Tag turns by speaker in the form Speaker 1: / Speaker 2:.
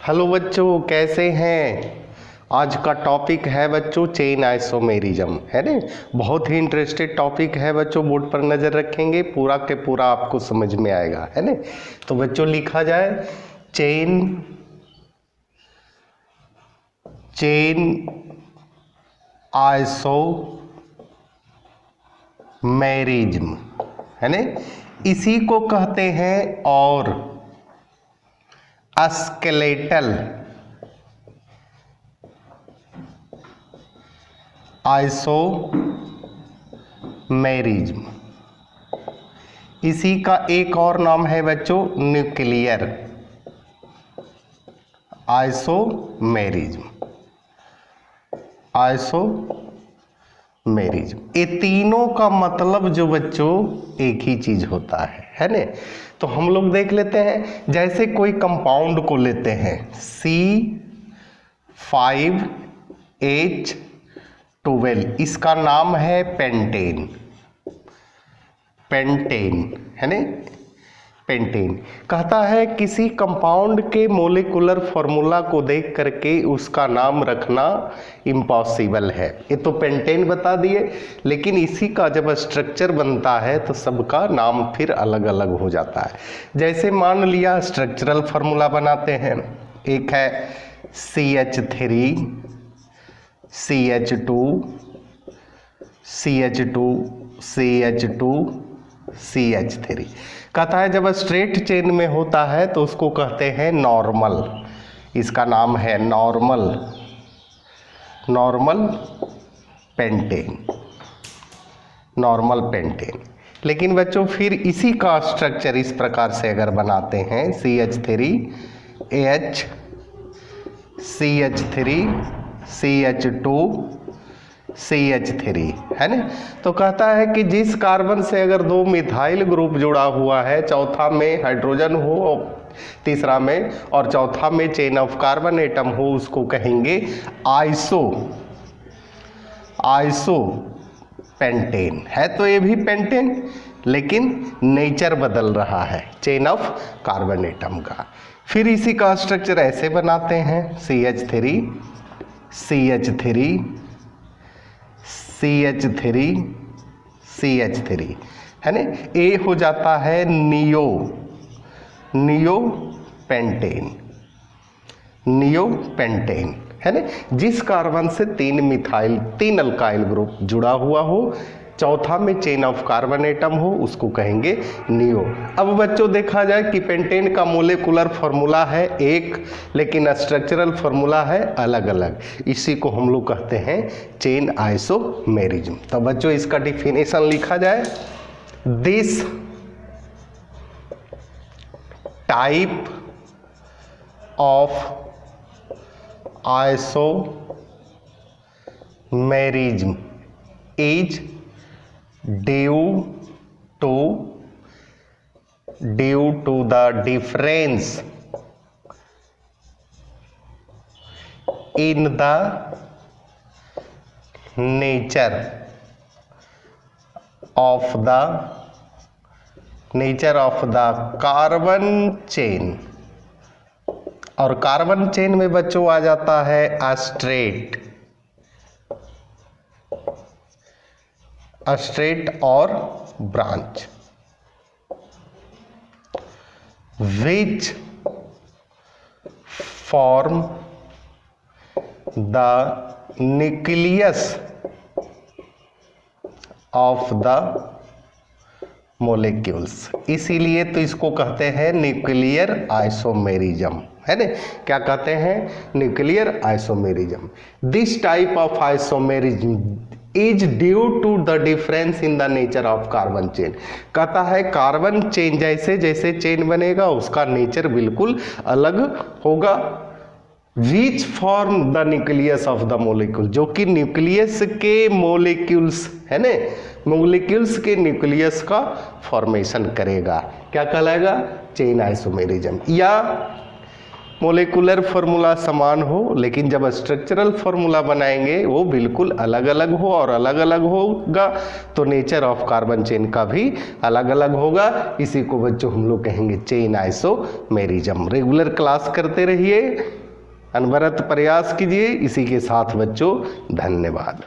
Speaker 1: Hello बच्चों, कैसे हैं। आज का टॉपिक है बच्चों चेन आइसोमेरिज्म, है ना। बहुत ही इंटरेस्टेड टॉपिक है बच्चों, बोर्ड पर नज़र रखेंगे, पूरा के पूरा आपको समझ में आएगा, है ना। तो बच्चों लिखा जाए चेन आइसोमेरिज्म, है ना। इसी को कहते हैं और स्केलेटल आइसोमेरिज्म। इसी का एक और नाम है बच्चों न्यूक्लियर आइसोमेरिज्म। ये तीनों का मतलब जो बच्चों एक ही चीज होता है ना। तो हम लोग देख लेते हैं, जैसे कोई कंपाउंड को लेते हैं C5H12, इसका नाम है पेंटेन, है ना। पेंटेन कहता है किसी कंपाउंड के मोलिकुलर फॉर्मूला को देख करके उसका नाम रखना इम्पॉसिबल है। ये तो पेंटेन बता दिए, लेकिन इसी का जब स्ट्रक्चर बनता है तो सबका नाम फिर अलग अलग हो जाता है। जैसे मान लिया स्ट्रक्चरल फार्मूला बनाते हैं, एक है CH3 CH2 CH2 CH2 CH3। कहता है जब स्ट्रेट चेन में होता है तो उसको कहते हैं नॉर्मल, इसका नाम है नॉर्मल पेंटेन। लेकिन बच्चों फिर इसी का स्ट्रक्चर इस प्रकार से अगर बनाते हैं CH3H CH3 CH2 CH3, है ना। तो कहता है कि जिस कार्बन से अगर दो मिथाइल ग्रुप जुड़ा हुआ है, चौथा में हाइड्रोजन हो, तीसरा में और चौथा में चेन ऑफ कार्बन एटम हो, उसको कहेंगे आइसो पेंटेन। है तो ये भी पेंटेन, लेकिन नेचर बदल रहा है चेन ऑफ कार्बन एटम का। फिर इसी का स्ट्रक्चर ऐसे बनाते हैं CH3 CH3, है ना। ए हो जाता है नियो पेंटेन, है ना। जिस कार्बन से तीन अल्काइल ग्रुप जुड़ा हुआ हो, चौथा में चेन ऑफ कार्बन एटम हो, उसको कहेंगे नियो। अब बच्चों देखा जाए कि पेंटेन का मोलेकुलर फॉर्मूला है एक, लेकिन स्ट्रक्चरल फॉर्मूला है अलग अलग। इसी को हम लोग कहते हैं चेन आइसोमेरिज्म। तो बच्चों इसका डिफिनेशन लिखा जाए, this type of isomerism is due to the difference in the nature of the carbon chain। और कार्बन चेन में बच्चों आ जाता है स्ट्रेट और branch, which form the nucleus of the molecules। इसीलिए तो इसको कहते हैं न्यूक्लियर आइसोमेरिज्म, है ना। क्या कहते हैं? Nuclear isomerism. This type of isomerism is due to the difference in the nature of carbon chain. कहता है कार्बन चेन जैसे जैसे चेन बनेगा उसका नेचर बिल्कुल अलग होगा। Which form the nucleus of the molecule, जो कि न्यूक्लियस के मोलिक्यूल्स, है ना, मोलिक्यूल्स के न्यूक्लियस का फॉर्मेशन करेगा। क्या कहलाएगा? Chain isomerism. या मोलेकुलर फार्मूला समान हो, लेकिन जब स्ट्रक्चरल फार्मूला बनाएंगे वो बिल्कुल अलग अलग हो और अलग अलग होगा, तो नेचर ऑफ कार्बन चेन का भी अलग अलग होगा। इसी को बच्चों हम लोग कहेंगे चेन आइसोमेरिज्म। रेगुलर क्लास करते रहिए। अनवरत प्रयास कीजिए। इसी के साथ बच्चों धन्यवाद।